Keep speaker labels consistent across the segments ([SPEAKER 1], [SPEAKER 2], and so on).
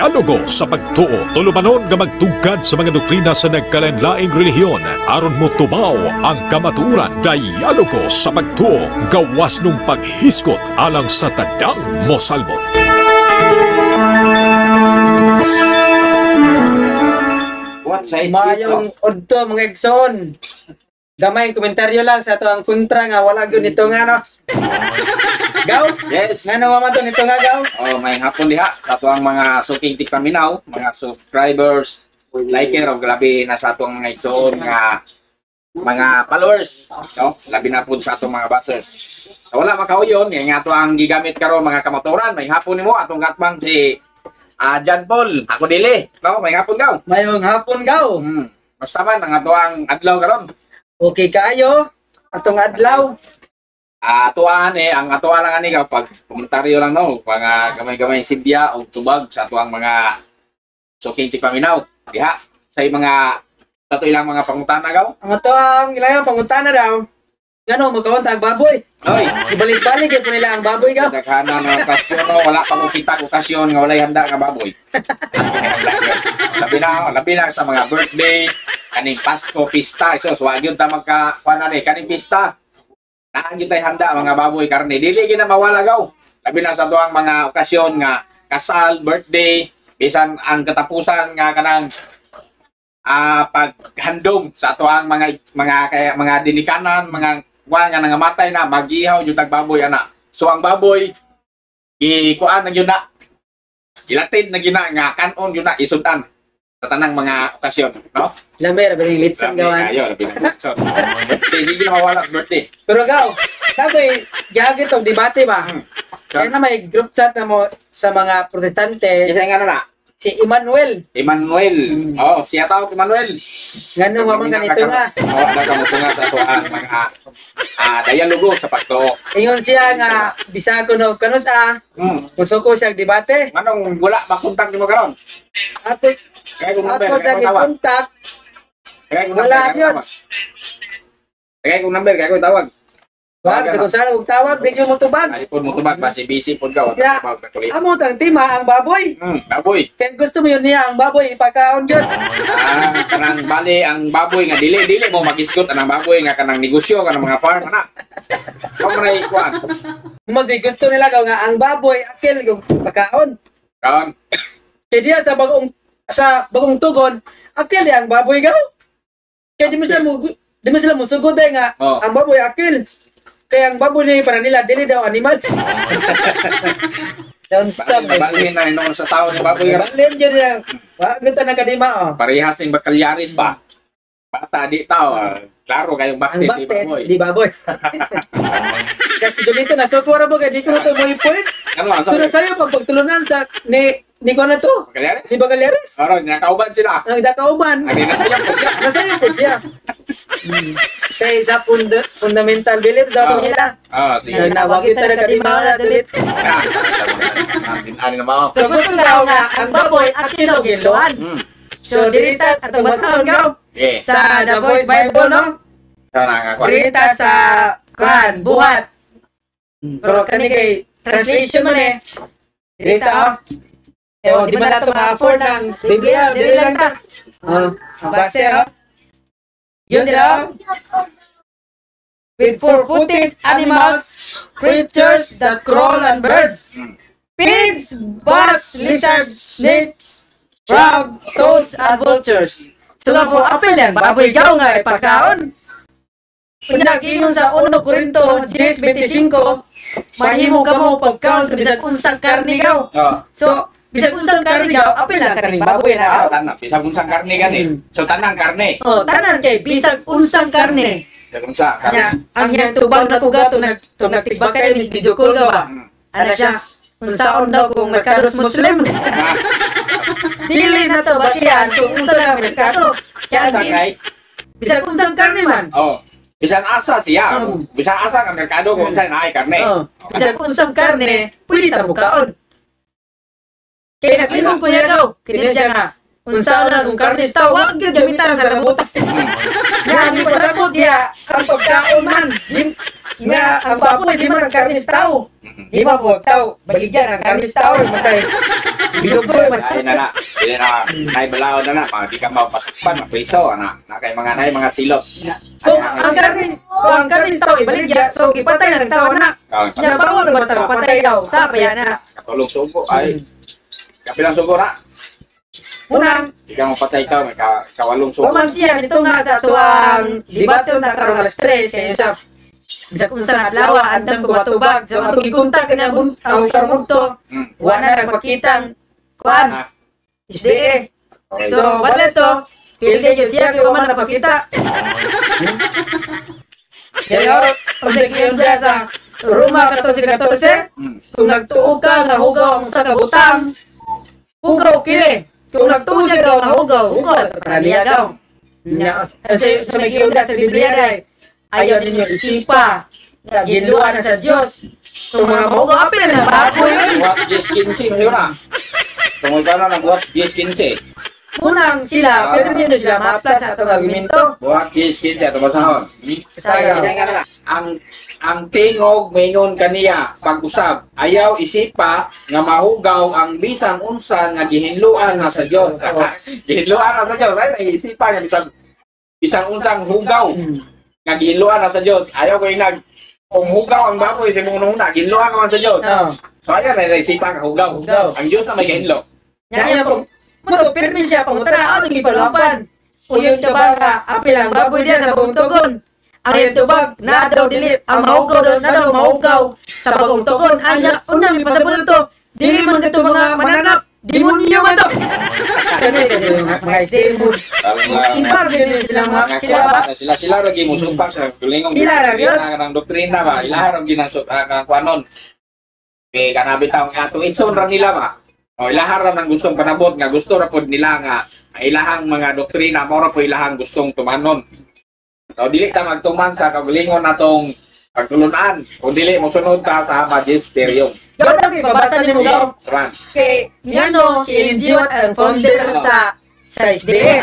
[SPEAKER 1] dialogo sa pagtuo. Tulumanon nga magtugkad sa mga doktrina sa nagkalanlaing relihiyon aron mo tumaw ang kamaturan. Dialogo sa pagtuo, gawas nung paghiskot alang sa tadang mosalbot.
[SPEAKER 2] Mayong odto mga igsoon. Gamay komentaryo lang sa ato ang kontra nga wala gyud nito nga no. Gaw?
[SPEAKER 3] Yes.
[SPEAKER 2] Ngano man to nito nga gaw?
[SPEAKER 3] Oh, may hapon diha sa ato ang mga suking tikpaminaw, mga subscribers, liker o grabe na sa atong mga igsoon nga mga followers, no? Labi na pud sa atong mga basers. So wala makauyon, nga ato ang gigamit karon mga kamaturan. May hapon nimo atong katbang si John Paul. Ako dili, no? May hapon gaw.
[SPEAKER 2] Mayong hapon gaw.
[SPEAKER 3] Basta man ang ato ang adlaw karon.
[SPEAKER 2] Okay kaayo atong adlaw.
[SPEAKER 3] Atuan ang atuan lang ani pag komentaryo lang no, pag gamay-gamay sibya o tubag sa atuang mga suking tipaminaw. Diha sa mga tato ilang mga pangutana gaw.
[SPEAKER 2] Ang ato ang ilang pangutana daw. Ngano magkawantag baboy?
[SPEAKER 3] Oy,
[SPEAKER 2] ibalik-balik gyud nila ang baboy gaw.
[SPEAKER 3] Daghana na okasyon no, wala pa mo kita okasyon nga walay handa nga baboy. labi na sa mga birthday, kaning Pasko, pista, so wag yun ta magkakuan ani kaning pista. Naan yun tayo handa mga baboy karne. Dili gina mawala gaw. Labi na sa tuang mga okasyon nga kasal, birthday, bisan ang katapusan nga kanang paghandom sa tuang mga dilikanan, mga kuan nga nangamatay na magihaw yung tagbaboy ana. So ang baboy kuan na yun na. Ilatin na gina nga kanon yun na isudan sa tanang mga okasyon, no?
[SPEAKER 2] Lamer bali litsan gawan.
[SPEAKER 3] Ayo, labi na litsan. Hindi na mawala birthday.
[SPEAKER 2] Pero gaw, sabi gihagit og debate ba? Kaya na may group chat na mo sa mga protestante.
[SPEAKER 3] Isa nga na
[SPEAKER 2] si Emmanuel.
[SPEAKER 3] Oh, siya tawag Emmanuel.
[SPEAKER 2] Ngano man ganito nga.
[SPEAKER 3] Oh, ada kamo nga sa ato ang mga dialogo sa pagtuo.
[SPEAKER 2] Ingon siya nga bisag ko no kanos Gusto ko siya debate.
[SPEAKER 3] Manong wala makontak nimo karon?
[SPEAKER 2] Ato
[SPEAKER 3] kaya kung number,
[SPEAKER 2] sa kontak. Wala yun.
[SPEAKER 3] Kaya kung number, kaya kung tawag.
[SPEAKER 2] Wag, kung saan huwag tawag, di ko mo tubag.
[SPEAKER 3] Ay, po mo tubag, basi busy po ka.
[SPEAKER 2] Kaya, amo tang tima, ang baboy.
[SPEAKER 3] Baboy.
[SPEAKER 2] Kaya gusto mo yun niya, ang baboy, ipakaon yun.
[SPEAKER 3] Kanang bali, ang baboy nga, dili mo mag-iskot, ang baboy nga, kanang negosyo, kanang mga farm, anak. Kung mo na ikuan.
[SPEAKER 2] Hindi, gusto nila nga, ang baboy, akil, yung pakaon.
[SPEAKER 3] Kaon.
[SPEAKER 2] Kaya diya sa bagong tugon, akil, ang baboy gaw. Kaya di mo sila musugod nga, ang baboy, akil. Kaya ang baboy niya para nila, dili daw animals. Don't stop.
[SPEAKER 3] Balhin na noon sa tao ni baboy.
[SPEAKER 2] Balhin dyan niya. Ganda na kadima.
[SPEAKER 3] Parehas ng bakalyaris ba? Bata di tao. Klaro kayong bakit di baboy.
[SPEAKER 2] Di baboy. Kasi Julito na, so kuwara mo kaya di ko na ito mo i-point. So nasayo pang pagtulunan sa ni ko na to.
[SPEAKER 3] Bakalyaris?
[SPEAKER 2] Si Bakalyaris.
[SPEAKER 3] Aron, nakauban sila.
[SPEAKER 2] Nakauban.
[SPEAKER 3] Nasayo po siya.
[SPEAKER 2] Nasayo po siya. Kaya sa fundamental belief daw nila.
[SPEAKER 3] Sige.
[SPEAKER 2] Nawag yung talaga di na tulit.
[SPEAKER 3] Ano na mga?
[SPEAKER 2] So gusto daw nga, ang baboy at kilogiluan. So diritat atong basahon gaw. Sa The Voice Bible, no? Diritat sa buhat. Pero kani kay translation man Dirita di ba nato ma-afford ng Biblia? Dili lang ta. Base yun nila. With four-footed animals, creatures that crawl and birds, pigs, bats, lizards, snakes, frogs, toads, and vultures. So po apel yan, baboy gaw nga ipakaon. Pinag-ingon sa 1 Corinto 10:25, mahimo ka mo pagkaon sa bisag unsang karne gaw. So bisag unsang karne gaw, apel lang kaning baboy na gaw.
[SPEAKER 3] Bisag unsang karne gani. So tanang karne.
[SPEAKER 2] Tanan kay bisag unsang karne.
[SPEAKER 3] Bisag unsang karne.
[SPEAKER 2] Ang yang tubag na kuga tong nagtibak kay mis video call ka ba? Ana siya. Unsaon daw kung merkados Muslim. Dili na to basihan kung unsa na merkado. Kaya bisag unsang karne man.
[SPEAKER 3] Bisan asa siya. Bisan asa ang merkado kung saan ay karne.
[SPEAKER 2] Bisag unsang karne, pwede ta bukaon. Kaya naglimong ko niya daw. Kaya siya nga, unsaon na kung karne sa wag gyud gamitan sa rabutan. Nga, di pasabot niya ang pagkaon man. Nga, ang baboy, di man ang karne sa tao. Di ba po, tao, baligyan ang karne sa tao. Binugoy man.
[SPEAKER 3] Ay na, hindi na, naibalaw na mga di ka mapasakpan, mapriso, na kay mga silot.
[SPEAKER 2] Kung ang karin tao ibaligya, so ipatay na ng tao na. Nya bawal ba tao patay daw, sa paya na.
[SPEAKER 3] Katulong sugo, ay, kapilang sugo na.
[SPEAKER 2] Unang,
[SPEAKER 3] Di ka mapatay ka, may kawalong sugo.
[SPEAKER 2] kuman siya dito nga sa tuang debate na karon alas 3 kaya sa kung saan adlaw andam ko matubag so atong gikontak kanya ang karmugto wala na nagpakitang kuan SDE so wala to pilde yun siya kaya man napakita kaya pag yun dia sa Roma 14-14 kung nagtuog ka nga hugaw ang usa ka butang hugaw kini kung nagtuog siya nga hugaw panaliyagaw sa may giunda sa Biblia dahil ayaw ninyo isipa ginluan na sa Diyos kung mga mahugaw apil na baboy
[SPEAKER 3] Buat 10-15, mahiyo na. Tungkol ka na ng buat 10-15.
[SPEAKER 2] unang sila pero hindi sila maapta sa atong argumento
[SPEAKER 3] Buat 10-15, ito basahon.
[SPEAKER 2] Sayaw.
[SPEAKER 3] Ang tingog maingon kaniya pag-usab ayaw isipa nga mahugaw ang bisang unsa nga gihinluan na sa Dios. Gihinluan na sa Dios ay isipa nga bisang unsang hugaw nga gihinluan na sa Dios. Ayaw ko inag kung hugaw ang baboy sa mong nuna gihinluan naman sa Dios. So ayaw na isipa nga hugaw. Ang Dios na may gihinlo.
[SPEAKER 2] Nya po mo permis siya pangutara ang gipalapan kung yung tubag apil ang baboy dia sa buong tugon ang yung tubag na daw dili ang mahugaw daw na daw mahugaw sa bagong tugon anya unang ipasabot to dili man kato mga mananap demonyo man to kami mga demon impar din sila sila ba
[SPEAKER 3] Sila lagi mo sumpak sa kulingong ng doktrina ba ilaha ra ginasot ang kuanon kay kanabit ang ato ison ra nila ba o ilaha ra nang gustong panabot nga gusto ra pod nila nga ilahang mga doktrina mao ra po ilahang gustong tumanon so dili ta magtuman sa kagulingon natong pagtulunan kung dili mo sunod ta sa magisterium.
[SPEAKER 2] Gaw na kay babasa nimo gaw
[SPEAKER 3] Tuman.
[SPEAKER 2] kay ngano si Ellen G. White ang founder sa SDE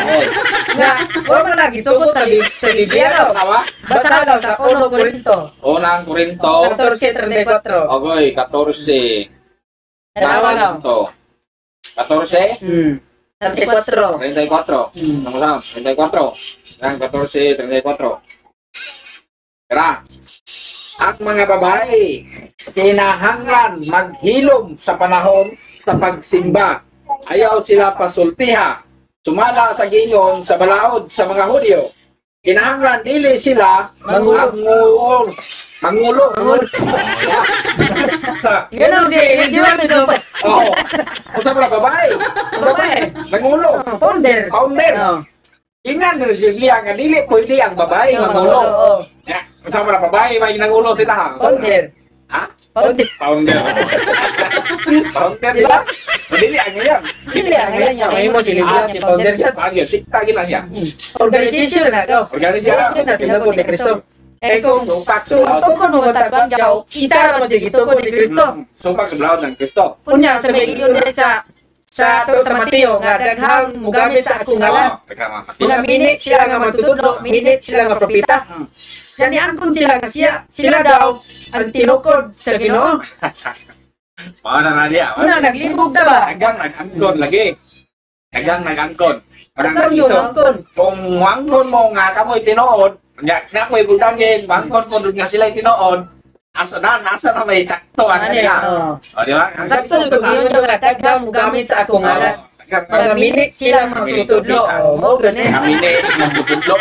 [SPEAKER 2] nga wala lagi tugot sa Biblia daw
[SPEAKER 3] Tawa?
[SPEAKER 2] basa daw sa 1 Corinto
[SPEAKER 3] Unang Korinto
[SPEAKER 2] 14:34
[SPEAKER 3] Ogoy 14
[SPEAKER 2] Dalawa daw
[SPEAKER 3] 14
[SPEAKER 2] 34
[SPEAKER 3] 34 Ano sa 34 Ang 14:34 Tara ang mga babae kinahanglan maghilom sa panahon sa pagsimba. Ayaw sila pasultiha. Sumala sa gingon sa balaod sa mga Hudyo. Kinahanglan dili sila mangulo. Sa
[SPEAKER 2] ganun si Ellen G. White ito
[SPEAKER 3] oh. Usa pala babae.
[SPEAKER 2] babae
[SPEAKER 3] Mangulo.
[SPEAKER 2] founder
[SPEAKER 3] Ingnan sa Biblia nga dili pwede ang babae mangulo. Ya, usa pala babae may nangulo sila.
[SPEAKER 2] founder
[SPEAKER 3] Ha?
[SPEAKER 2] founder
[SPEAKER 3] Founder. Founder, di ba? Dili ang yan.
[SPEAKER 2] Dili ang yan niya. May mo si Libya, si founder dyan.
[SPEAKER 3] Bagyo, sikta gila siya.
[SPEAKER 2] Organisasyon na ikaw.
[SPEAKER 3] Organisasyon.
[SPEAKER 2] Yan na tinagod ni Kristo. Eh kung
[SPEAKER 3] Sumpak
[SPEAKER 2] tukon mo matagwan gaw, isa ra man jud gitukod ni Kristo.
[SPEAKER 3] Sumpak sa blawd ng Kristo.
[SPEAKER 2] Unya sa may iyon din sa Mateo nga daghang mugamit sa akong ngalan. Mga minit sila nga magtutudlo, minit sila nga propeta. Yani angkon sila nga sila daw ang tinukod sa Ginoo.
[SPEAKER 3] Mga na dia.
[SPEAKER 2] Una naglibog ta ba?
[SPEAKER 3] Nagang nag-angkon lagi. Nagang nag-angkon.
[SPEAKER 2] Daghang yun angkon.
[SPEAKER 3] Kung wangkon mo nga kamoy tinuod, na ko'y budangin, wangkon po doon nga sila tinuod, nasa na may sakto ang niya. O, di ba?
[SPEAKER 2] Ang sakto yung tugiyon yung daghang mugamit sa akong ngalan. Mga minit sila magtutudlo. Mo gani.
[SPEAKER 3] Kami ni magtutudlo.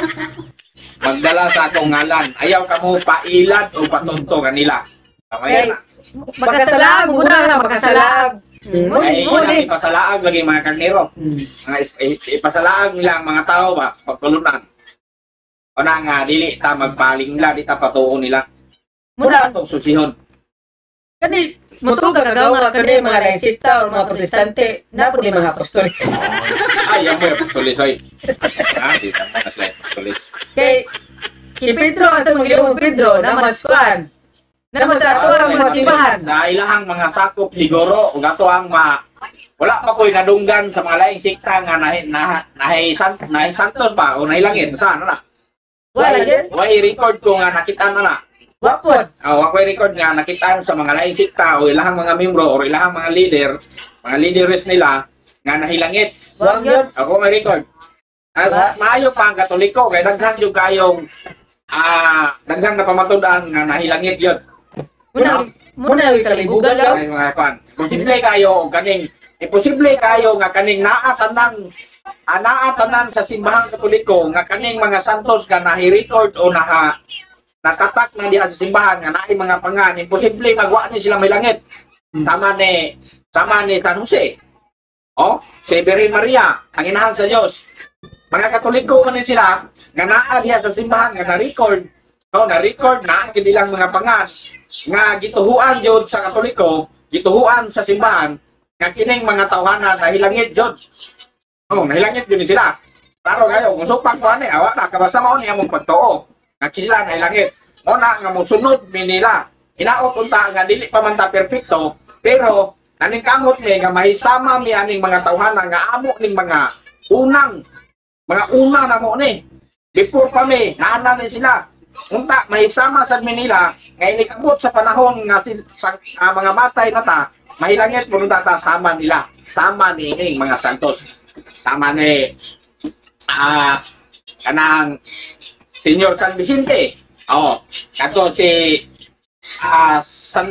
[SPEAKER 3] Magdala sa akong ngalan. Ayaw ka mo pailad o patunto kanila.
[SPEAKER 2] Okay. Makasalaag, muna lang, makasalaag.
[SPEAKER 3] Ay, ilang ipasalaag lagi mga karnero. Ipasalaag nila ang mga tao ba sa pagtulunan. O na nga, dili ta magpaling nila, di ta patuon nila.
[SPEAKER 2] Muna,
[SPEAKER 3] itong susihon.
[SPEAKER 2] kani, mutong kagagaw nga kani mga lainsita o mga protestante, na po ni mga apostolis.
[SPEAKER 3] Ay, yung mga apostolis, oy. Di ta mga sila apostolis.
[SPEAKER 2] Kay, si Pedro, asa mga ilong Pedro, namaskuan. Namas sa ato ang mga simbahan.
[SPEAKER 3] Sa ilahang mga sakop siguro, ug ato ang wala pa ko'y nadunggan sa mga laing siksa nga nahay santos ba o nahilangin, saan na?
[SPEAKER 2] Wala din.
[SPEAKER 3] Why record ko nga nakita na na.
[SPEAKER 2] Wapod.
[SPEAKER 3] Wakoy record nga nakitaan sa mga lain sikta o ilahang mga membro o ilahang mga leader, mga leaders nila nga nahilangit.
[SPEAKER 2] Wag yun.
[SPEAKER 3] Ako may record. As maayo pa ang Katoliko kay daghan yung kayong daghang na pamatudan nga nahilangit yun.
[SPEAKER 2] Muna yung kalibugan daw.
[SPEAKER 3] Ay mga kwan. Posible kayo kaning imposible kayo nga kaning naatanan sa simbahang Katoliko nga kaning mga santos nga nahi-record o natatak na diha sa simbahan nga naay mga pangan imposible magwa ni sila may langit. Sama ni San Jose. Si Virgen Maria, ang inahan sa Dios. Mga Katoliko man ni sila nga naa diha sa simbahan nga na-record. Na-record na kinilang mga pangan nga gituhuan jud sa Katoliko, gituhuan sa simbahan nga kining mga tawhana nahilangit jud. Nahilangit jud ni sila. Klaro kayo, kung supak ko ani, awa na kabasa mao ni among pagtuo. Nga sila nahilangit. Muna nga mosunod mi nila. Hinaot unta nga dili pa man ta perpekto, pero naning kamot ni nga mahisama mi aning mga tawhana nga amo ning mga una na mo ni. Before pa mi, naana ni sila. Unta mahisama sad mi nila nga inikabot sa panahon nga mga matay na ta, mahilangit mo ta sama nila. Sama ni mga santos. Sama ni kanang Senyor San Vicente. Kato si San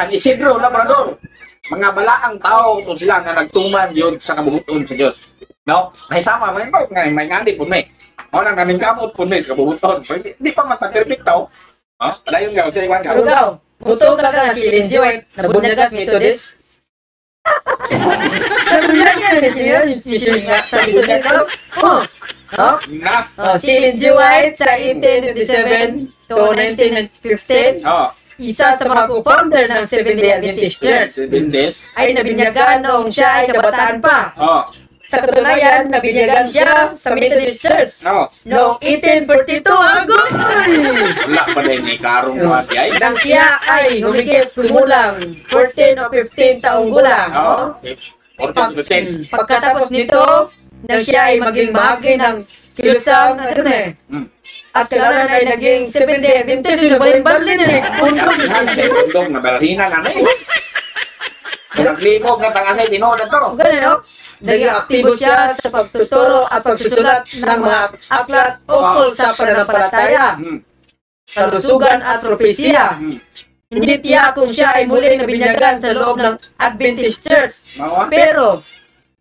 [SPEAKER 3] Isidro Labrador. Mga balaang tao to sila nga nagtuman yun sa kabubuton sa Dios. No? Nahisama man ito nga may ngandi pud may. Nang naming kamot pud may sa kabubuton. Hindi pa mataperpekto. Padayon ka sa iwan ka.
[SPEAKER 2] Ikaw, buto ka nga si Lindsay White, nabunyagas Methodist. Nabunyagas na siya, sa Methodist. Si Lindsay White sa 1857 to 1915, isa sa mga co-founder ng Seventh-day Adventist Church, ay nabinyagan noong siya ay kabataan pa. Sa katunayan, nabinyagan siya sa Methodist Church noong 1842 agoy.
[SPEAKER 3] Wala pa din ni karong mga ay.
[SPEAKER 2] Nang siya ay humigit kumulang 14 o 15 taong gulang. Pagkatapos nito, nang siya ay maging bahagi ng kilusang at kailangan ay naging 70, 20, sinabalin-balin
[SPEAKER 3] Bundong na balahina na naglibog na tangasay tinood na to.
[SPEAKER 2] Ganun, naging aktibo siya sa pagtuturo at pagsusulat ng mga aklat ukol sa pananampalataya, kalusugan at propesya. Hindi tiyak kung siya ay muling nabinyagan sa loob ng Adventist Church. Pero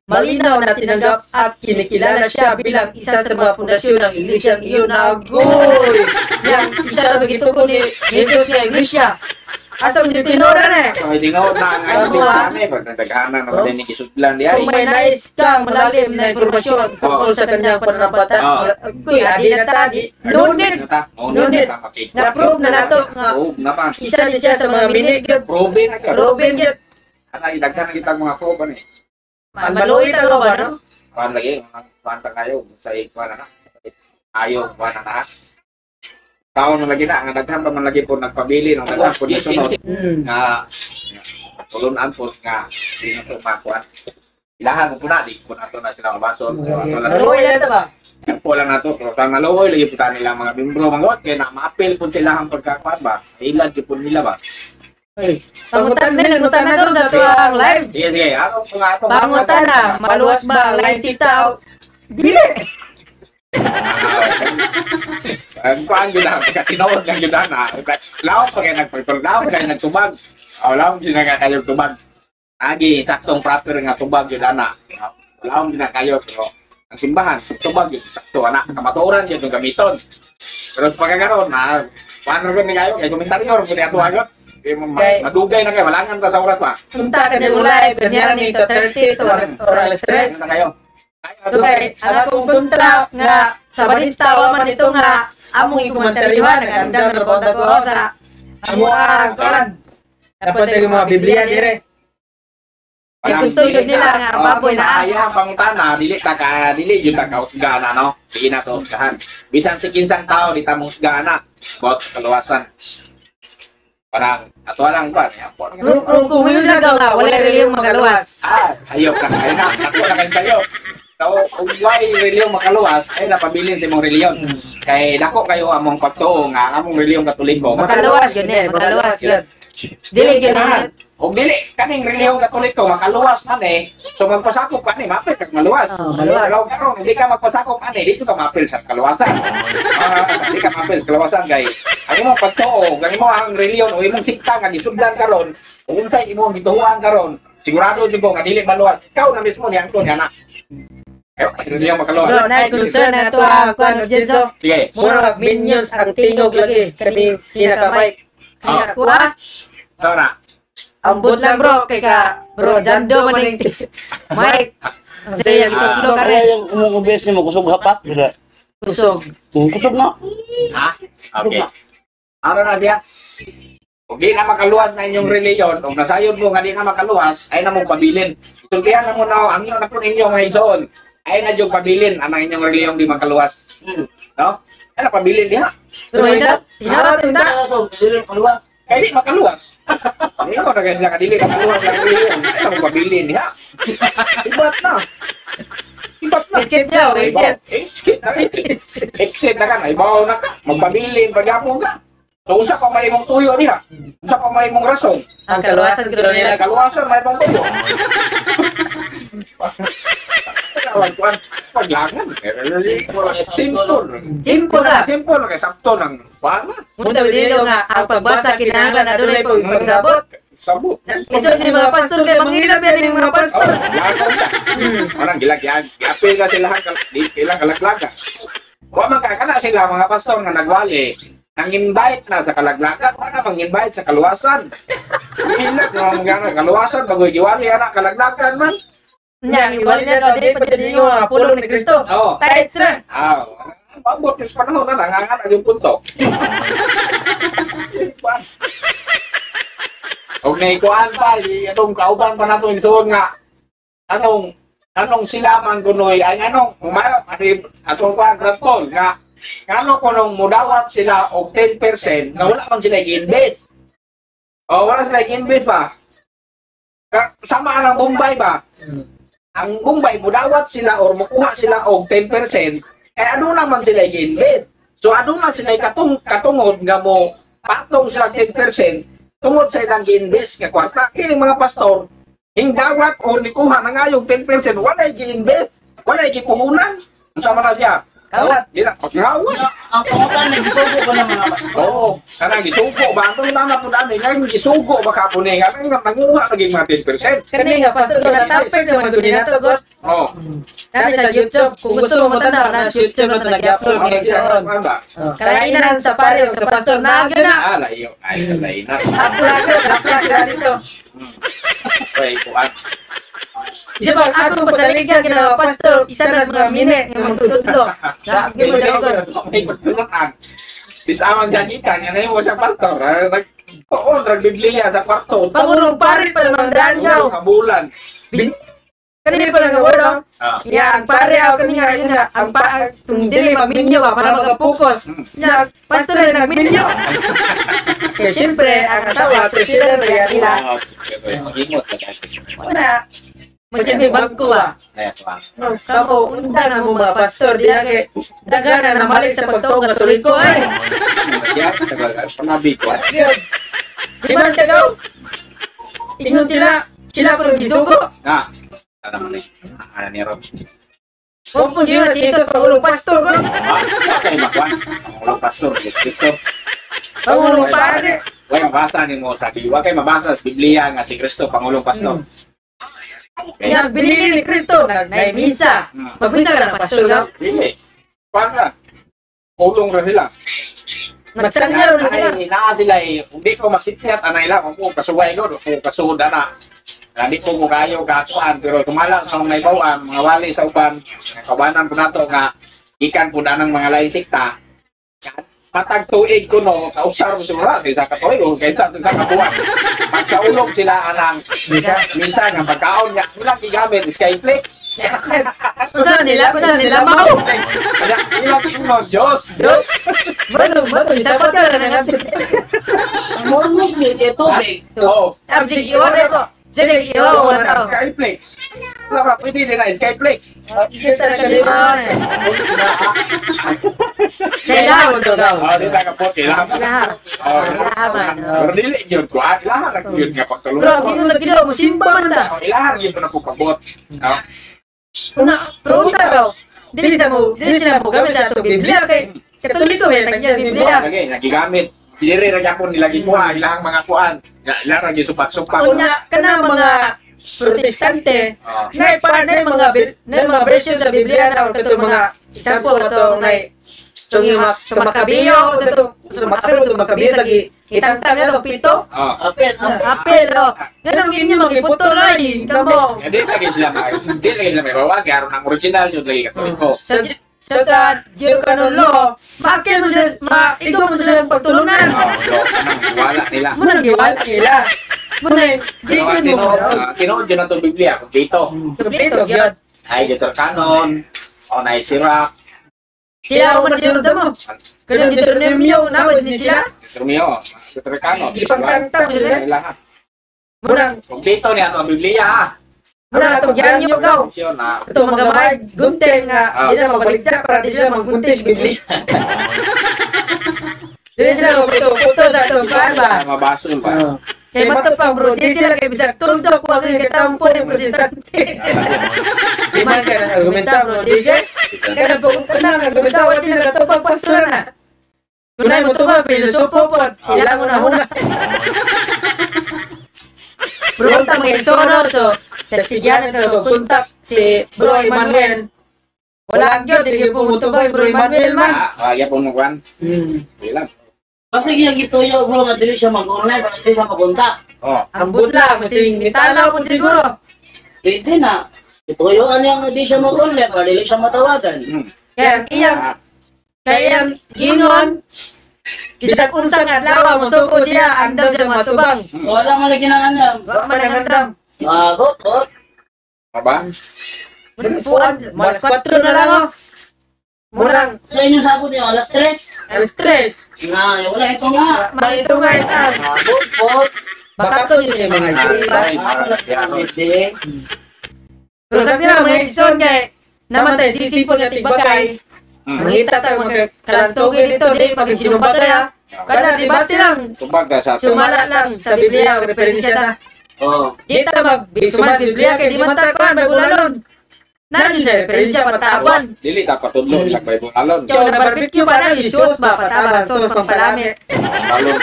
[SPEAKER 2] malinaw na tinanggap at kinikilala siya bilang isa sa mga pundasyon ng Iglesyang iyon. Agoy! Yang isa na bagito ko ni Jesus sa Iglesia. Asam di tinoran
[SPEAKER 3] Ay, tinawag na ang ay pagdadaghanan na din ni Kisudlan di ay.
[SPEAKER 2] Kung may nais kang malalim na informasyon tungkol sa kanyang pananampalataya, agoy, adi na tadi. Nunit! Na-prove na nato nga isa din siya sa mga minig. Proven yun.
[SPEAKER 3] Anay, daghan na kitang mga probe ni.
[SPEAKER 2] Maluit ako ba, no?
[SPEAKER 3] Kuhan lagi, kuhan kayo sa ikuan na. Ayaw, kuhan na. Taon na lagi na, nga daghan pa man lagi po nagpabili ng daghan po di sunod. Nga, tulunan po nga, sino ito makuhan. Ilahan po na, di po na ito na sila mabason.
[SPEAKER 2] Maluit na ito ba?
[SPEAKER 3] Yan po lang na ito, pero sa naluhoy, lagi po tayo nila mga bimbro mangot, kaya na ma-appeal po sila ang pagkakuan ba? Ilan po nila ba?
[SPEAKER 2] Pangutan na ito sa ito ang live.
[SPEAKER 3] Sige, ako po nga ito.
[SPEAKER 2] Pangutan na, maluwas ba ang line sitaw? Dili!
[SPEAKER 3] Ang kuhaan yun na, pagkatinawag lang yun na, laon pa kayo nagpagtuldaw, kayo nagtubag. Laon yun na kayo tubag. Agi, saktong proper nga tubag yun na. Laon yun na kayo, pero ang simbahan, tubag yun, sakto, anak, kamaturan yun yung gamiton. Pero pagkagaroon, paano rin kayo, kayo komentaryo, kung ato agad. Madugay na kayo, malangan ta sa oras pa.
[SPEAKER 2] Punta ka na yung live, ganyan ni 30 to alas 3.
[SPEAKER 3] Na kayo.
[SPEAKER 2] Okay, ang akong kontra nga sa barista wa man ito nga among ikomentaryohan nagandang na punta ko sa amuang koran. Dapat yung mga Biblia dire. Ay gusto yun nila nga baboy na
[SPEAKER 3] ang pangutana, dili yun ta kausgahan no? Sige na to usgahan. Bisan si kinsang tao, di ta mong usgahan na. About kaluwasan. Parang, ato lang ba?
[SPEAKER 2] Kung kumiusag ka nga, wala rin yung magaluwas.
[SPEAKER 3] Sayo ka. Ayun na, ato na kayo sayo. So, kung why reliyon makaluwas, ay napabilin sa imong reliyon. Kay dako kayo among pagtuo nga among reliyon Katoliko.
[SPEAKER 2] Makaluwas yun eh, makaluwas yun. Dili yun eh.
[SPEAKER 3] O dili, kaning reliyon Katoliko, makaluwas man eh. So magpasakop ka ni, mapil kag maluwas.
[SPEAKER 2] Maluwas.
[SPEAKER 3] Pero karon hindi ka magpasakop ani, dito ka mapil sa kaluwasan. Hindi ka mapil sa kaluwasan kay ang imong pagtuo, ang imong ang reliyon o imong sikta nga gisudlan karon, ug unsay imong gituhuan karon, sigurado jud ko nga dili maluwas. Ikaw na mismo ni angton ana. Ayo, reliyon makaluwas.
[SPEAKER 2] Bro, na concern na to ang kuan Jenso.
[SPEAKER 3] Sige.
[SPEAKER 2] Murag minions ang tingog lagi kani sinakamay. Kaya kuha,
[SPEAKER 3] Tara.
[SPEAKER 2] ambot lang bro kay ka bro jando man ning Mike. Ang saya gito bro
[SPEAKER 4] Kaya
[SPEAKER 2] kare.
[SPEAKER 4] yung umugubes ni mo, kusog hapak. Bila.
[SPEAKER 2] Kusog.
[SPEAKER 4] Kusog na.
[SPEAKER 3] Ha? Okay. Ano na dia? Kung di na makaluwas na inyong reliyon, kung nasayod mo nga di na makaluwas, ay na mong pabilin. Tulbihan na mo na, ang inyong nakon inyo nga isoon, ay na yung pabilin ang inyong reliyon di makaluwas. No? Ay na pabilin diha.
[SPEAKER 2] Pero hinarap tinda.
[SPEAKER 3] Kaya di makaluwas. Hindi mo na guys na kadili makaluwas ng reliyon. Ay na mong pabilin diha. Ibat na. Ibat na.
[SPEAKER 2] Exit daw, exit.
[SPEAKER 3] Exit na ka. Exit na ka. Ibaw na ka. Magpabilin, pagyapon ka. So, usa pa may mong tuyo diha. Usa pa may mong rason.
[SPEAKER 2] Ang kaluwasan ko nila.
[SPEAKER 3] Kaluwasan may mong tuyo. Paglangan. Simple.
[SPEAKER 2] Simple na.
[SPEAKER 3] Simple kay sakto ng bala.
[SPEAKER 2] Munta dito nga ang pagbasa kinahanglan na dunay pagsabot.
[SPEAKER 3] Sabot.
[SPEAKER 2] Kasi ni mga pastor kay mangilab yan yung mga pastor.
[SPEAKER 3] Lagon ka. Orang gilag-yag. Apil ka sila di kailang kalaglaga. Wa man ka kana sila mga pastor nga nagwali. Nang-invite na sa kalaglagan, wala mang-invite sa kaluwasan. Hilag ng mga kaluwasan, bagoy giwali anak kalaglagan man.
[SPEAKER 2] Nya iwali na ka di pa dili yung mga pulong ni Kristo.
[SPEAKER 3] Oo.
[SPEAKER 2] Tights na.
[SPEAKER 3] Pabot yung panahon na nangangan yung punto. Huwag na ikuan pa, itong kauban pa na ito isuon nga, anong sila man kunoy, ay anong, umayap, atong kuan ratol, nga, ano ko nung mudawat sila o 10% na wala man sila i-invest. O wala sila i-invest ba? Sama ang Bombay ba? Ang Bombay, mudawat sila o mukuha sila o 10%, eh ano naman sila i-invest. So ano na sila katungod nga mo patong sila 10% tungod sa ilang i-invest nga kwarta. Kini mga pastor, hingdawat o nikuha na nga yung 10%, wala i-invest, wala i-puhunan. Sama na siya.
[SPEAKER 2] Kawat.
[SPEAKER 3] Di na, pag-ngawat.
[SPEAKER 4] Ang pangutan, nagsubo ko ng mga pastor.
[SPEAKER 3] Oo, kanang gisugo ba? Ang na po dami, ngayon gisugo ba ka po niya? Kanang nanguha naging mga 10%.
[SPEAKER 2] Kani nga pastor ko natapik naman ko dinatugot.
[SPEAKER 3] Oo.
[SPEAKER 2] Nani sa YouTube, kung gusto mo matanaw na sa YouTube na ito nag-upload ngayon sa on. Kalainan sa pare o sa pastor na agyo na.
[SPEAKER 3] Layo. Ay, layo na.
[SPEAKER 2] Upload na dito.
[SPEAKER 3] Ay, kuwan.
[SPEAKER 2] Isa ba, ako pa sa liga, ginawa pastor, isa na sa mga mine, nga magtutudlo. Lagi mo daw ko.
[SPEAKER 3] May pagtulutan. Bisamang siya kita, yan na yung sa pastor. Oo, nagbiblia sa kwarto.
[SPEAKER 2] Pangulong pare pa naman dangaw.
[SPEAKER 3] Kabulan.
[SPEAKER 2] Kanina pa lang nga word, ya, ang pare ako kanina, yun nga, ang dili magminyo ka para magkapokus. Ya, pastor na nagminyo. Kaya siyempre, ang asawa, president na yan nila. Una, masiming bangko ba? Kamo, unta na mo mga pastor, di na kay dagana na malik sa pagtuong katoliko ay.
[SPEAKER 3] Siya, panabi ko.
[SPEAKER 2] Di man ka daw? Ingon sila ko nang gisugo.
[SPEAKER 3] Ano naman eh, ano ni Rob?
[SPEAKER 2] Huwag po niyo si ito, pangulong pastor ko.
[SPEAKER 3] Okay, makwan. Pangulong pastor, Kristo.
[SPEAKER 2] Pangulong pare.
[SPEAKER 3] Huwag mabasa ni mo sa Huwag kayo mabasa sa Biblia nga si Kristo, Pangulong Pastor. Okay.
[SPEAKER 2] Nga, binili ni Kristo, nag-misa. Magbisa ka ng pastor ka.
[SPEAKER 3] Hindi. Paano? Ulong rin sila.
[SPEAKER 2] Magsangyaw na sila.
[SPEAKER 3] Ay, naa sila eh. Hindi ko masitiat, anay lang. Kung kasuway ko, kung kasuda na. Hindi ko kayo katuan, pero tumala sa mga naibawan, mga wali sa uban, kabanan po nato nga, ikan po na ng mga lain sikta. Matag tuig ko no, kausar mo sila, kaysa katuig o kaysa sa kabuan. Pag sa ulog sila anang misa nga pagkaon niya, ilang gigamit, Skyflex.
[SPEAKER 2] Saan nila mau?
[SPEAKER 3] Kaya ilang ino, Diyos.
[SPEAKER 2] Bato, isapat ka na natin.
[SPEAKER 4] Sa mormos, may tubig.
[SPEAKER 3] Oo.
[SPEAKER 2] Sige, iwan bro. Sige, iwaw mo tao.
[SPEAKER 3] Skyflex. Wala ka, pwede din na, Skyflex.
[SPEAKER 2] Hindi talaga di ba? Kailangan mo daw.
[SPEAKER 3] Di na ka po, kailangan.
[SPEAKER 2] Kailangan. Kailangan.
[SPEAKER 3] Pero dili yun ko, kailangan yun nga
[SPEAKER 2] Bro,
[SPEAKER 3] pagtulungan.
[SPEAKER 2] hindi mo sa ginawa mo, simba man ta.
[SPEAKER 3] Kailangan yun ko na po kabot.
[SPEAKER 2] Una, pregunta daw. Dili sila mo gamit sa itong Biblia kay Katoliko may nagyan Biblia.
[SPEAKER 3] Lagi, nagigamit. Diri ra gyapon nilagi kuha, ilang mga kuan. Ilang ra supak-supak.
[SPEAKER 2] Unya, kana mga Protestante, na mga version sa Biblia na kato mga example kato na Makabiyo, kato Makabiyo sa itangtang na ito, pito.
[SPEAKER 4] Apel.
[SPEAKER 2] Apel, o. Yan ang inyo mag-iputo na eh, kamo.
[SPEAKER 3] Hindi lagi sila may bawal, kaya ang original yun lagi katoliko.
[SPEAKER 2] Sa Jiro Canon Law, makakil mo sila, maigo mo sila ng pagtulunan.
[SPEAKER 3] Wala nila.
[SPEAKER 2] Muna giwala nila. Muna, di mo.
[SPEAKER 3] Tinood yun ang itong Biblia, kompleto.
[SPEAKER 2] Kompleto, yun.
[SPEAKER 3] Ay, Deuterocanon, o na Sirach,
[SPEAKER 2] Sila ako manasunod mo. Kaya dito rin yung miyo, naman din sila.
[SPEAKER 3] Deuterocanon.
[SPEAKER 2] Ipagkanta mo sila.
[SPEAKER 3] Lahat.
[SPEAKER 2] Muna,
[SPEAKER 3] Kompleto niya ang Biblia, ha?
[SPEAKER 2] muna itong yan yung gaw.
[SPEAKER 3] Na
[SPEAKER 2] Ito mga gamay, gunting nga, hindi na mabaligya para di sila maggunting sa Biblia. Hindi sila magputo sa itong paan ba?
[SPEAKER 3] mabasol ba?
[SPEAKER 2] Kaya matapang bro, di sila kayo bisag tundo kung ang katampo ng presidente. Di man ka na argumenta bro, di siya? Kaya nagpupunta na, argumenta, wala din nagatupag pastora na. Kung na mo tupag, pilosopo po, ilang mo na muna. Bro, punta mga Ilsono, so, sa sigyanan na kontak si Bro Emmanuel. Wala ang yun, hindi po mutubay, Bro Emmanuel man.
[SPEAKER 3] Kaya po mo kwan. Ilan?
[SPEAKER 4] Kasi yung gituyo bro, nga dili siya mag-online, para dili siya mapunta.
[SPEAKER 2] Ang budla, masing mitala po siguro.
[SPEAKER 4] Pwede na. Ituyoan niya nga di siya mag-online, para dili siya matawagan.
[SPEAKER 2] Kaya ang ginon, bisag unsang adlaw, musuko siya, andam siya matubang.
[SPEAKER 4] Wala man lagi nang alam.
[SPEAKER 2] Wa man ang andam.
[SPEAKER 4] Bago,
[SPEAKER 3] Aba?
[SPEAKER 2] Puan, malas 4 na lang oh. Murang,
[SPEAKER 4] sa inyong sabot yung alas 3.
[SPEAKER 2] ang stress.
[SPEAKER 4] Na, wala ito nga.
[SPEAKER 2] Makito nga ito.
[SPEAKER 4] Bago,
[SPEAKER 2] Baka to yun yung mga iba.
[SPEAKER 4] Kasi,
[SPEAKER 2] Pero sa nila, mga ison kay namatay, di sipon nga tigbagay. Mangita tayo mga kalantugi dito, di pag-sinumbat tayo. Kada debate lang,
[SPEAKER 3] Tubag ka sa
[SPEAKER 2] sumala lang sa Biblia, referensya na. Di tayo mag-sumat Biblia, kay di man tayo kuhan, may bulalon. Nandun na referensya, pataban.
[SPEAKER 3] Dili dapat tudlo sa Bible alon.
[SPEAKER 2] Tiyo na barbecue pa na, isos ba, pataban, sos, pampalami.
[SPEAKER 3] Alon.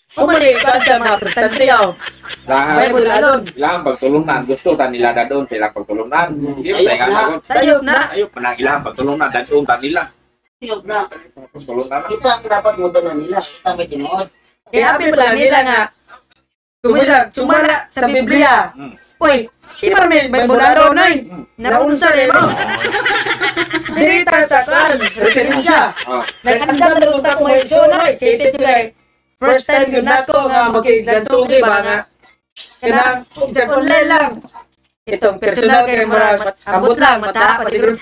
[SPEAKER 2] Kumali, kuhan sa mga prestante yaw. May bulalon.
[SPEAKER 3] Ilang pagtulunan, gusto ta nila na doon sila pagtulunan. Hindi
[SPEAKER 4] Ayok
[SPEAKER 3] pa nga
[SPEAKER 4] na.
[SPEAKER 3] nagon.
[SPEAKER 2] Sayop na.
[SPEAKER 3] Ayok pa na ilang pagtulunan, dan doon ta nila.
[SPEAKER 4] tiyog na.
[SPEAKER 3] Pagtulunan.
[SPEAKER 4] Kita ang dapat mo doon nila. Kita may tinuod.
[SPEAKER 2] Kaya happy pala nila nga, kumisag, sumala sa Biblia. Uy, iba may bulalon na naunsa rin mo. Dirita sa kan, referensya. Nag-andam na rin ako mga iso na, excited ko kay first time yun ako nga magkiglantugi ba nga. Kaya sa online lang. Itong personal kay mura abot lang, mata pa siguro.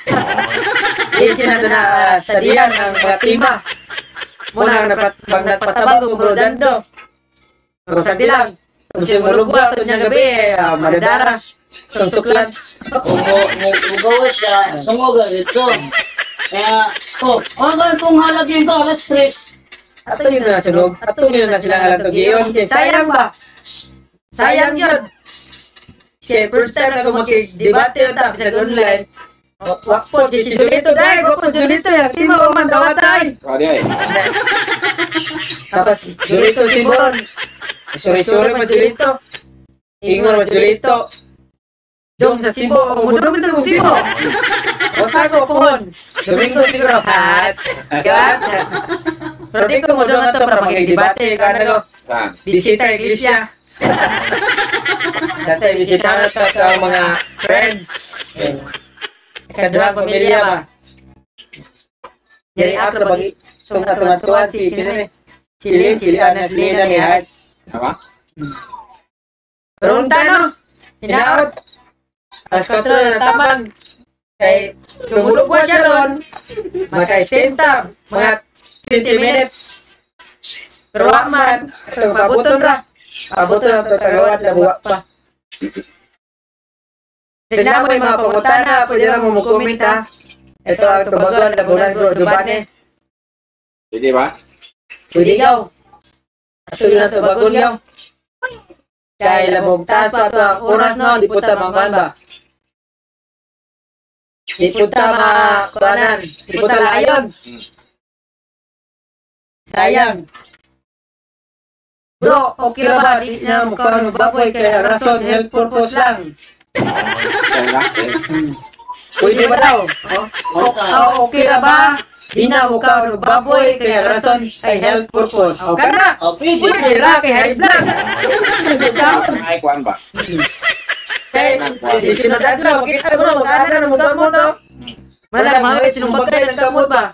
[SPEAKER 2] Hindi na ito na sadihan ang mga tima. Muna pag nagpatabang ko bro dando. Pero sa dilang, kung siya malugwa ito niya gabi, madadara. Itong suklan.
[SPEAKER 4] Mugawa siya. Sungoga dito. Kaya, hanggang kung halag yun to, alas 3.
[SPEAKER 2] Ato yun na sunog. Ato yun na sila alam ito. Giyon, sayang ba? Sayang yun. Siya, first time na kung makikidebate yun tapos sa online. Wakpo, si Julito dahil, wakpo Julito yung timo o man dawatay.
[SPEAKER 3] Kadi ay.
[SPEAKER 2] Tapos Julito si Moron. Suri-suri pa Julito. Ingon pa Julito. Dong sa Sibo, mudurong ito kong Sibo. Otago pohon. Domingo siguro, hat. Gat. Pero di ko mudurong ito para magkikidebate. Kaya ko,
[SPEAKER 3] Saan?
[SPEAKER 2] bisita iglesia. Dati bisita na ito ang mga friends. Kaduhang pamilya ba? Jadi ako na bagi. So natuwa si Pinoy. Sili Anas Lina ni Hart.
[SPEAKER 3] Apa?
[SPEAKER 2] Pero unta no? Hinaot. Alas 4 na taman. Kay tumulog ko siya ron. Maka-stenta. Mga 20 minutes. Pero waman. Ito pabuton ra. Abot na ito tagawat na buwa pa. Tignan mo yung mga pangutana, pwede na mo mag-comment ha. Ito ang tubagon, labunan bro, Dubane.
[SPEAKER 3] Pwede ba?
[SPEAKER 2] Pwede yaw. Ito yun ang tubagon yaw. Kaya labog taas pa ito ang oras no, di punta mangkuhan ba? Di punta makuhanan, di punta layon. Sayang. Bro, okay na ba? Di na mukha ng baboy kaya rason, health purpose lang. Pwede ba daw? Okay na ba? Di na mukha ng baboy kaya rason ay health purpose. O ka na? Pwede na kay high blood.
[SPEAKER 3] Ay, kuhan ba?
[SPEAKER 2] Kaya, sinunod lang, makita bro, magkana na motor mo to. Malang mga sinumbagay ng kamot ba?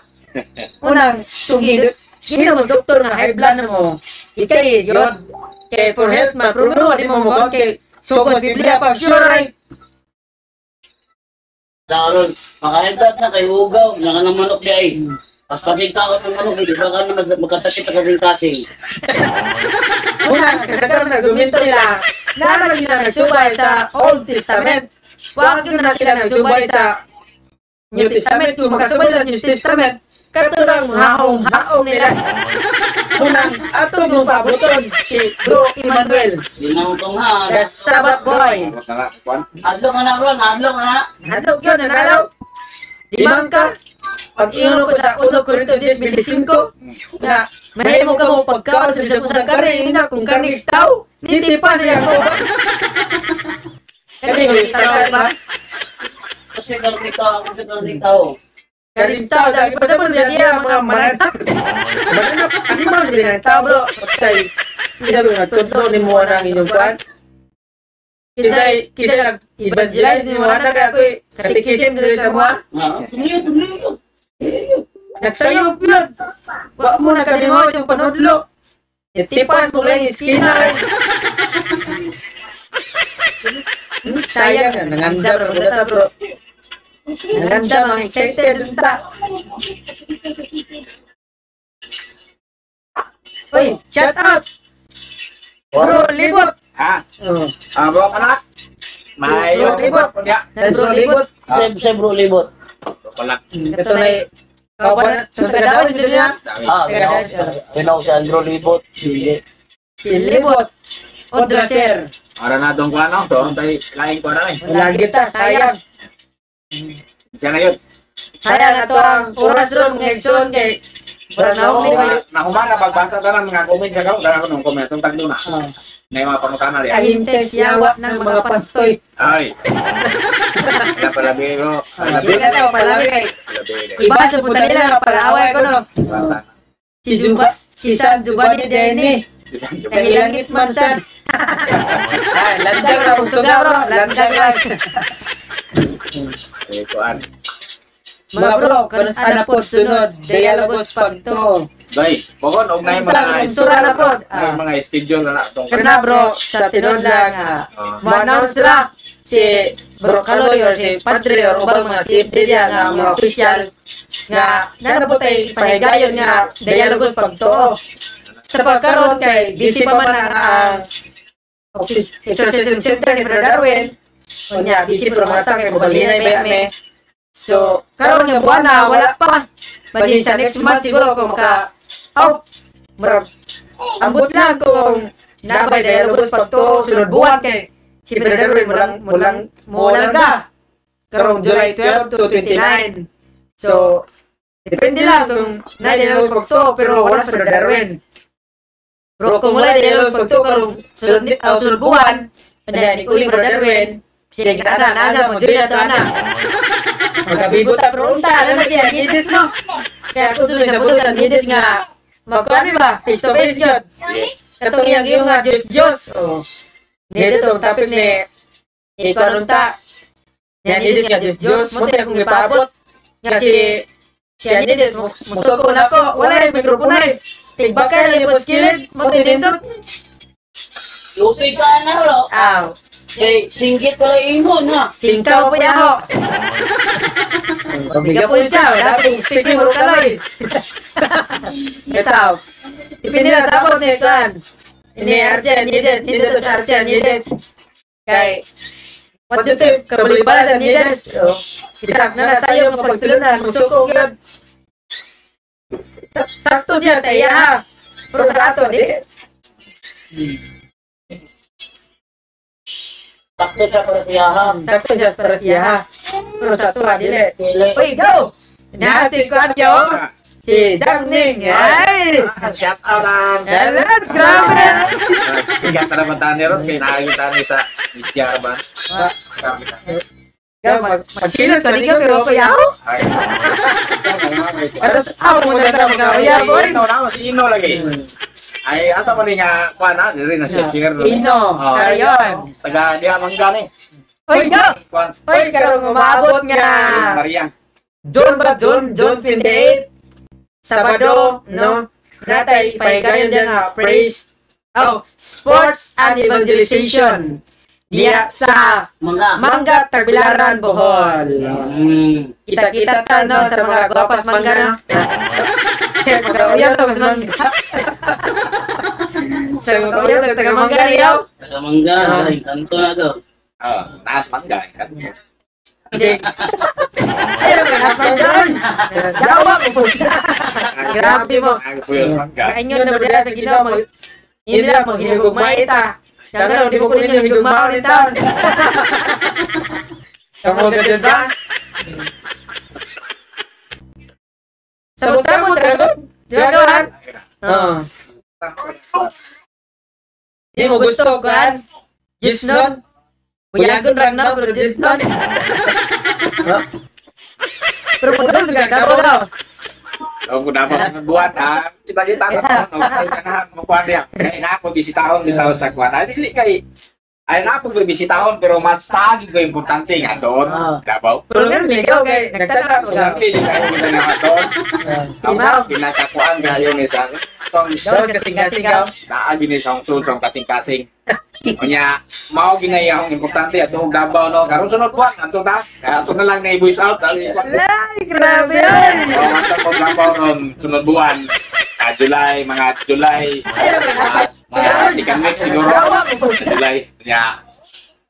[SPEAKER 2] Unang, tugid. Kino mo doktor nga high blood na mo. Ikay, yun. Kay for health man, pero no, di mo mo kay sugod Biblia pag sure ay.
[SPEAKER 4] Daron, makahedat na kay Ugaw, nga ng manok di ay. Pas patigtakot ng manok, di ba ka na magkasakit ang kaming kasing.
[SPEAKER 2] Unang, kasagaran na argumento nila, naman nila nagsubay sa Old Testament. Huwag yun na sila nagsubay sa New Testament. Kung makasubay sa New Testament, katurang haong nila. Unang, ato yung pabuton, si Bro Emmanuel,
[SPEAKER 4] Ginangtong ha.
[SPEAKER 2] the Sabbath Boy.
[SPEAKER 3] Kuhan?
[SPEAKER 4] Adlong na bro, adlong na.
[SPEAKER 2] Hadok yun, nanalaw. Limang ka. Pag iuno ko sa 1 Corinto 10:25, na mahimo ka mo pagkaon sa bisang usang karne, ina kung karne tao, hindi pa siya ko. Kasi tama ba?
[SPEAKER 4] Kasi karnita, kasi karnita.
[SPEAKER 2] Karne tao, dahil pa sa mga niya, mga mananap. Mananap, ano man sabihin ng tao bro? Patay, hindi ko natutro ni mo ang inyong kuhan. Kisay nag-evangelize ni mo na kaya ako'y katikisim dito sa mga.
[SPEAKER 4] Tuloy.
[SPEAKER 2] Nagsayop yun. Huwag mo na kalimawat yung panudlo. Itipas mo lang yung skina. Sayang na, nanganda na muna ta bro. Nanganda, mga excited dun ta. Uy, shout out! Bro, libot!
[SPEAKER 3] Ha?
[SPEAKER 2] Oh.
[SPEAKER 3] Bro, anak? May
[SPEAKER 2] Bro, libot! Bro, libot!
[SPEAKER 4] Sa bro libot.
[SPEAKER 3] Wala.
[SPEAKER 2] Ito na ito taga-dawin dito niya.
[SPEAKER 4] Pinaw si Andrew libot.
[SPEAKER 2] Si libot. Odraser.
[SPEAKER 3] Ara na dong kuhan no? Doon tayo laing kuhan na eh.
[SPEAKER 2] Wala kita, sayang.
[SPEAKER 3] Siya na yun.
[SPEAKER 2] Sayang na to ang oras ron, mga Exxon, kay Branaw ni kayo.
[SPEAKER 3] Nahumana, pagbasa ka ng mga comment siya ka, dala ko ng comment, itong tagdo na. Na yung mga pangutana riyan.
[SPEAKER 2] Kahintay siyawa ng mga pastoy.
[SPEAKER 3] Ay. Kaya palabi ko.
[SPEAKER 2] Hindi na daw, palabi kay. Iba sa punta nila, paraaway ko no. Si San Giovanni Deni. Nahilangit man San. Landag na mong suga bro, landag lang.
[SPEAKER 3] Kuhan.
[SPEAKER 2] Mga bro, kanas ana po sunod, dialogos pagto.
[SPEAKER 3] Bay, pokon, og na yung
[SPEAKER 2] Sa
[SPEAKER 3] mga
[SPEAKER 2] sura na po.
[SPEAKER 3] mga schedule na na.
[SPEAKER 2] Kana bro, sa tinod lang, ma-announce na si Bro Kaloy or si Padre or ubang mga siyempre niya nga mga official nga nanapot ay pahigayon nga dialogos pagto. Sa pagkaroon kay busy pa man ang exorcism center ni Brother Darwin. Kunya, busy pero mata kay mabalinay ba me. So, karon nga buwan na wala pa. Bali sa next month siguro kung ambot lang kung nabay dialogos pagto sunod buwan kay si Brother Darwin mulang ka. Karong July 12 to 29. So, depende lang kung na-dialogos pagto pero wala si Brother Darwin. Pero kung wala dialogos pagto karong sunod buwan, kanya ni Uli Brother Darwin, sige na mo dyan na ito na. Magkabibot ta pero unta, alam na siya, nidis no? Kaya ako tuloy sa bututan, nidis nga, magkano ba? Face to face yun. Katong iyang nga, Diyos. Nidis itong topic ni ikaw ta. Yan, nidis nga, Diyos. Munti akong ipabot. Nga siya nidis, musuko na ko. Wala yung mikropono eh. Tigbakay lang yung skillet, munti nindot.
[SPEAKER 4] Lupi ka na bro. Eh, singgit pala imon ha.
[SPEAKER 2] Singkaw po niya ako. Pabiga po siya. Wala pong speaking Bro Kaloy. Ito. Ipinila sa ako ni Kwan. Ini Arjen, Nides, Nides sa Arjen, Nides. Kay, what do you think? Kabalibalan sa Nides. Isak na tayo mapagtulunan, musuko yun. Sakto siya, kaya ha. Pero sa ato, di.
[SPEAKER 4] Sakto siya para siya ha.
[SPEAKER 2] Sakto siya para siya ha. Pero sa ato, dili.
[SPEAKER 4] Dili.
[SPEAKER 2] Uy, go! Nahasig ko at yun. Si Damning, ay!
[SPEAKER 3] Shout out ang
[SPEAKER 2] Let's grabe!
[SPEAKER 3] sigat na naman tayo ron. Kaya nakakita niyo sa Isyarban.
[SPEAKER 2] Magsilos ka niyo kayo kuya? Aras ako mo na sa mga kuya boy.
[SPEAKER 3] Ino na, si Ino lagi. Ay, asa man nga, kuha na, diri na siya.
[SPEAKER 2] Ino, karayon.
[SPEAKER 3] Taga diha mangga ni.
[SPEAKER 2] Uy, go! Uy, karong umabot nga.
[SPEAKER 3] Maria.
[SPEAKER 2] June ba? June 28? Sabado, no? Natay, pahigayon din nga, praise, sports and evangelization. Diya sa Mangga, Tagbilaran, Bohol. Kita-kita ta, no, sa mga guwapas mangga, no? Sa mga uyan, no, sa mangga. Sa mga uyan, taga mangga niyo.
[SPEAKER 4] Taga mangga, kanto na to.
[SPEAKER 3] Naas mangga.
[SPEAKER 2] Kasi, ayun, nasa doon. Dawa mo po siya. Grabe mo. Kaingon na ba sa Ginoo, hindi lang maghinugugmay ita. Kaya hindi ko po ninyo higugmao ni taon. Kamu ganyan ba? Sabot mo, Dragon? Di ba gawan? Oo. Di mo gusto, kan? Diyos nun? Kuyagon rang na, pero Diyos nun. Pero po doon, daw daw.
[SPEAKER 3] Kung dapat buat ha, kita-kita na kanahan mo kuan diha. Kay na ako bisitahon bitaw sa kuan. Ay dili kay ay na ako bisitahon pero mas tagi ko importante nga doon. Dabaw.
[SPEAKER 2] Pero nga ligaw kay nagtaka ko lang.
[SPEAKER 3] Dili kay kita nga doon. Simaw pinakakuan gayo ni sa tong
[SPEAKER 2] Daw kasing-kasing.
[SPEAKER 3] naagi ni sa sulsong kasing-kasing. Unya, mao ginayahong importante ato Davao no. Karon sunod buwan ato ta. Ato na lang na i-voice out.
[SPEAKER 2] Ay, grabe yan.
[SPEAKER 3] Ato po Davao ron sunod buwan. July, mga July. Mga second week siguro. July. Unya,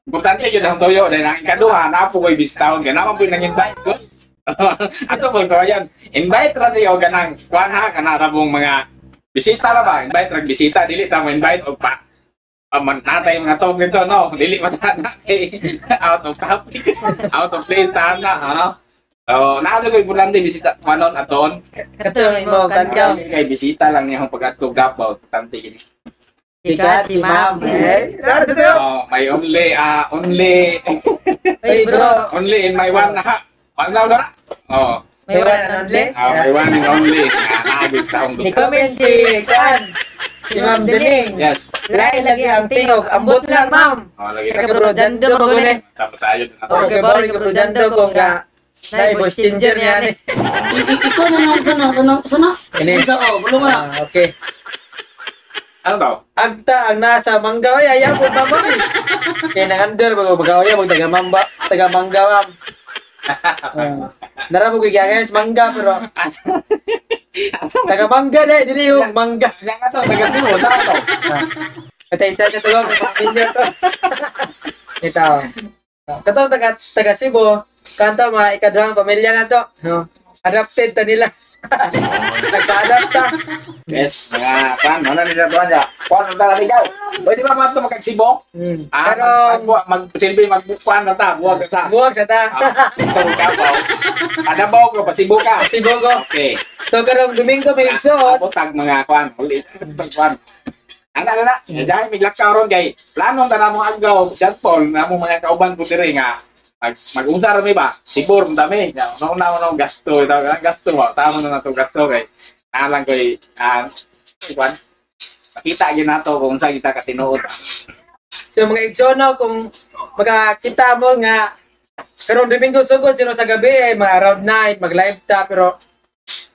[SPEAKER 3] importante yun ang toyo. Dahil ang ikaduha, na po ko'y bisitahon. Ganaman po yung nang-invite ko. Ato po so yan. Invite ra niyo ganang kuan ha kana mong mga bisita la ba? Invite ra bisita dili ta mo invite og pa natay mga tawag nito, no? Dili matana kay out of topic, out of place, tahan na, ano? So, naano ko importante bisita, manon aton.
[SPEAKER 2] Katulad mo, kanyaw.
[SPEAKER 3] Kay bisita lang niyang pag-atko gabaw, tante gini.
[SPEAKER 2] Ika si ma'am.
[SPEAKER 3] May only,
[SPEAKER 2] Hey bro,
[SPEAKER 3] only in my one, ha? One now na? Oh.
[SPEAKER 2] may one and only?
[SPEAKER 3] May one and only. Nagit sa akong
[SPEAKER 2] Ni-comment si Kuan. Si Ma'am Dining.
[SPEAKER 3] Yes.
[SPEAKER 2] Lain lagi ang tingog. Ambot lang, ma'am.
[SPEAKER 3] Lagi
[SPEAKER 2] Kaya bro, dando mo ko ni.
[SPEAKER 3] tapos ayun na to.
[SPEAKER 2] Okay, bro, ka bro, dando ko nga. Nay, boss changer niya ni.
[SPEAKER 4] Ikaw na lang sana.
[SPEAKER 2] Ini.
[SPEAKER 4] Isa bulong na.
[SPEAKER 2] Okay.
[SPEAKER 3] Ano daw?
[SPEAKER 2] Agta ang nasa Manggaw ay ayaw po ma'am. Kaya nang-under bago ayaw mo taga Manggaw ma'am. Nara mo kaya sa Mangga pero taga Mangga dai dili yung Mangga.
[SPEAKER 3] Yan nga to, taga Cebu, tao to.
[SPEAKER 2] Katay-tay to ko pamilya to. Ito. Kato taga Cebu, kanto mga ikaduhang pamilya na to. No. Adapted ta nila. Nagpa-adapt ta.
[SPEAKER 3] Yes, mga pan, ano nila doon niya? Kuan na talaga ikaw. Pwede ba man ito magkagsibong?
[SPEAKER 2] Pero
[SPEAKER 3] Magsilbi, magbukuan na ta, buwag ka sa.
[SPEAKER 2] buwag sa ta.
[SPEAKER 3] Ito ang kabaw. Adabaw ko, pasibo ka.
[SPEAKER 2] Cebu ko.
[SPEAKER 3] Okay.
[SPEAKER 2] So karong Domingo may igsoot.
[SPEAKER 3] Abot ang mga kuan, ulit. Kuan. Ang na, dahil may lakaw ron kay, planong ta na mong agaw, St. Paul, na mong mga kauban ko diri nga, mag-usar mi ba? Sibur mo dami. So na mo gasto, gasto mo. Tama na to gasto kay. Alang koy kuan. Makita gyud nato kung sa kita katinuod.
[SPEAKER 2] So mga igsono kung magkakita mo nga karong Domingo sugod sino sa gabi ay mga around night mag-live ta pero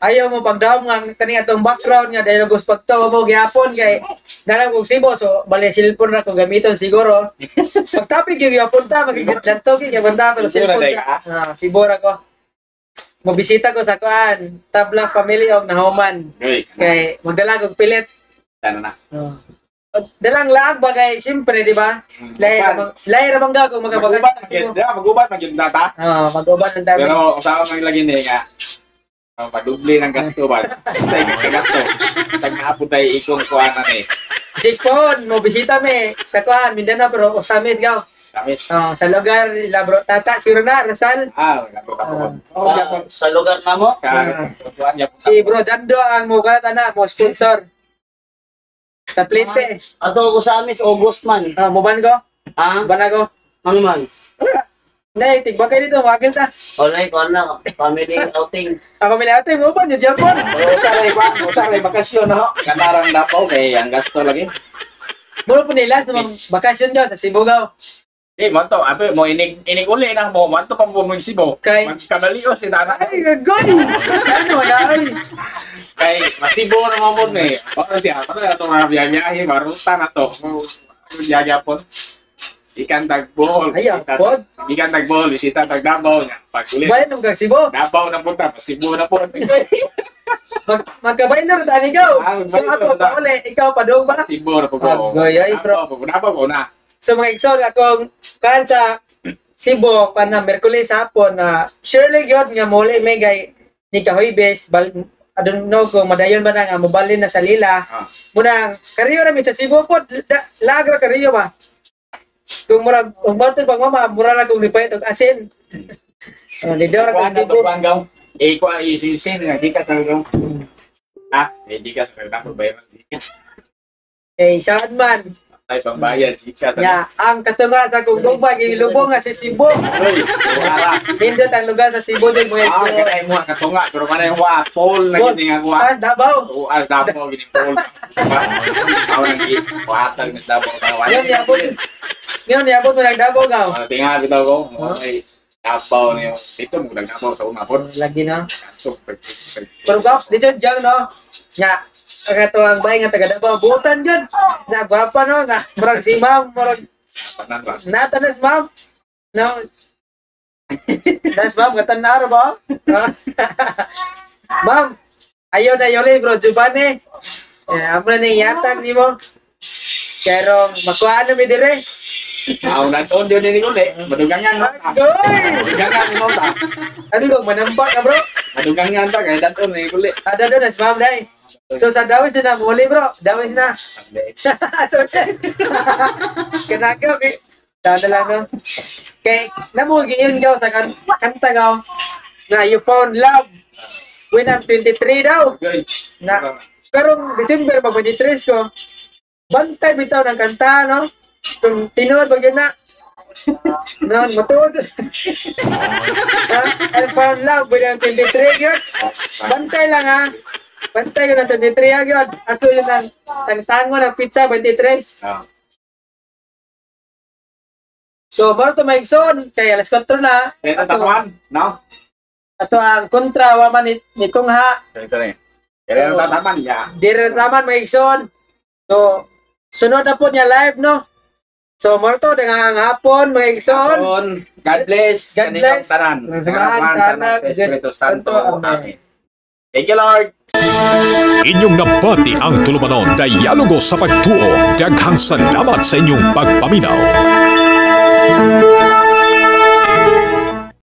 [SPEAKER 2] ayaw mo pagdaw nga kani atong background nga dahil gusto pagtawa mo gyapon kay dalam kog Cebu so bali cellphone ra ko gamiton siguro. Pagtapig gyud gyapon ta magiglanto gyud gyapon ta pero cellphone ta. Cebu ra ko. Mobisita ko sa kuan, Tabla family og Nahuman. Kay magdala kog pilit.
[SPEAKER 3] Sana na.
[SPEAKER 2] Dalang laag bagay, siyempre, di ba? Lahi ramang kung magabagas.
[SPEAKER 3] Magubat maging data.
[SPEAKER 2] Mag-uban ng dami.
[SPEAKER 3] Pero usawa mang lagi ni nga. Padubli ng gasto ba? Tay gasto. Tag-apo tayo ikong kuana ni.
[SPEAKER 2] Sikpon, mo bisita me sa kuan Mindanao pero usamit gaw.
[SPEAKER 3] Kamis.
[SPEAKER 2] Sa lugar Labro Tata Siro na Rasal.
[SPEAKER 3] Gato ko.
[SPEAKER 4] Sa lugar na mo?
[SPEAKER 2] Si Bro Jando ang mo kanata na mo sponsor. Sa plate.
[SPEAKER 4] Ato ko sa amin, August man.
[SPEAKER 2] Mo ban ko?
[SPEAKER 4] Ha?
[SPEAKER 2] Ban ako.
[SPEAKER 4] Ano man?
[SPEAKER 2] Nay, tigba kayo dito, wagil ta.
[SPEAKER 4] Alright, ko na. Family outing.
[SPEAKER 2] Ako milate mo ban yung Japon.
[SPEAKER 3] Usaray bakasyon no. Kanarang dapaw kay ang gasto lagi.
[SPEAKER 2] Mo po nilas na bakasyon daw sa Cebu gaw.
[SPEAKER 3] Mo to, ape mo inig uli na mo, man to pang mo Cebu.
[SPEAKER 2] Kay
[SPEAKER 3] Magkabaliw si Tana.
[SPEAKER 2] ay gagoy. Ano na ay.
[SPEAKER 3] Kay masibo na mo ni. O siya, paano na to mga biyahe, maruta na to. Biyahe po. Ikan tagbohol.
[SPEAKER 2] Ayaw, pod.
[SPEAKER 3] Ikan tagbohol, bisita tagdabaw niya. Pag-ulit.
[SPEAKER 2] Bayan ng Cebu.
[SPEAKER 3] Dabaw na punta, Cebu na po.
[SPEAKER 2] Magkabay na rin ikaw. So ako pa uli, ikaw pa doon ba?
[SPEAKER 3] Cebu na po.
[SPEAKER 2] Agoy, ay bro.
[SPEAKER 3] Dabaw ko na.
[SPEAKER 2] So mga iksol, akong kan sa Cebu, kan na Merkulis hapon na surely gyud nga muli may gay ni Kahoybes, I don't know kung madayon ba na nga mobalin na sa lila. Muna, kariyo namin sa Cebu po, lagra kariyo ba? Kung murag, kung bato pag mama, mura na kung nipayot og asin. Lidaw na kung Cebu.
[SPEAKER 3] Ko ay isin nga di ka talagang. Di ka sa dapat bayaran di ka.
[SPEAKER 2] Saan man.
[SPEAKER 3] Ay pambayad di ka.
[SPEAKER 2] Ya, ang katunga sa kung lubang, ilubong nga si Cebu.
[SPEAKER 3] Oy, wala.
[SPEAKER 2] Pindot ang lugar sa Cebu din mga iksol.
[SPEAKER 3] Kaya mo katunga pero kanay wa Paul na gini nga wa.
[SPEAKER 2] Davao.
[SPEAKER 3] Dabaw gini Paul. Aw nang gi. Watag ni Dabaw tawa.
[SPEAKER 2] Ngayon, niabot mo ng Davao gaw.
[SPEAKER 3] Tinga bitaw ko. Ay Dabaw niyo. Ito mo Dabaw sa una pod.
[SPEAKER 2] Lagi na.
[SPEAKER 3] Super.
[SPEAKER 2] Pero gaw, dito dyan no. Nya, kato ang bahay nga taga Davao. Butan dyan. Nagwapa no. Nga, murag si ma'am. Murag, natanas ma'am. No. Nas ma'am, katan na ba? Ma'am, ayaw na yun bro. Giovanni. Amo na niyatag ni mo. Pero, makuha na mi dire.
[SPEAKER 3] Nandoon din ni uli. Madugangan mo. Madugangan mo ta.
[SPEAKER 2] Ano ko, manampak ka bro?
[SPEAKER 3] Madugangan ta kay nandoon ni uli.
[SPEAKER 2] Ada doon, nas ma'am dahil. So sa dawis na muli bro. Dawis na. Kanakaw kay. Tanda lang no. Kay, namugin gaw sa kanta gaw. Na you found love. When I'm 23 daw. Na, pero December pa 23 ko. Bantay bitaw ng kanta no. Kung tinuod ba yun na? Noon, matuod. I found love with 23 yun. Bantay lang ha. Bantay ko ng 23 yun. Ako yun ang tangtango ng pizza 23. So, baru to maigsoon. Kaya alas 4 na.
[SPEAKER 3] Ito tataman, no?
[SPEAKER 2] Ato ang kontra waman nitong ha.
[SPEAKER 3] Ito rin. Kaya tataman, ya.
[SPEAKER 2] Dire naman maigsoon. So, sunod na po niya live, no? So, Marto, dengan hapon, mga igsoon.
[SPEAKER 3] God bless.
[SPEAKER 2] God bless.
[SPEAKER 3] Tanan.
[SPEAKER 2] Sana,
[SPEAKER 3] Espiritu Santo.
[SPEAKER 2] Amen.
[SPEAKER 3] Thank you, Lord.
[SPEAKER 1] Inyong nabati ang tulumanon dialogo sa pagtuo. Daghang salamat sa inyong pagpaminaw.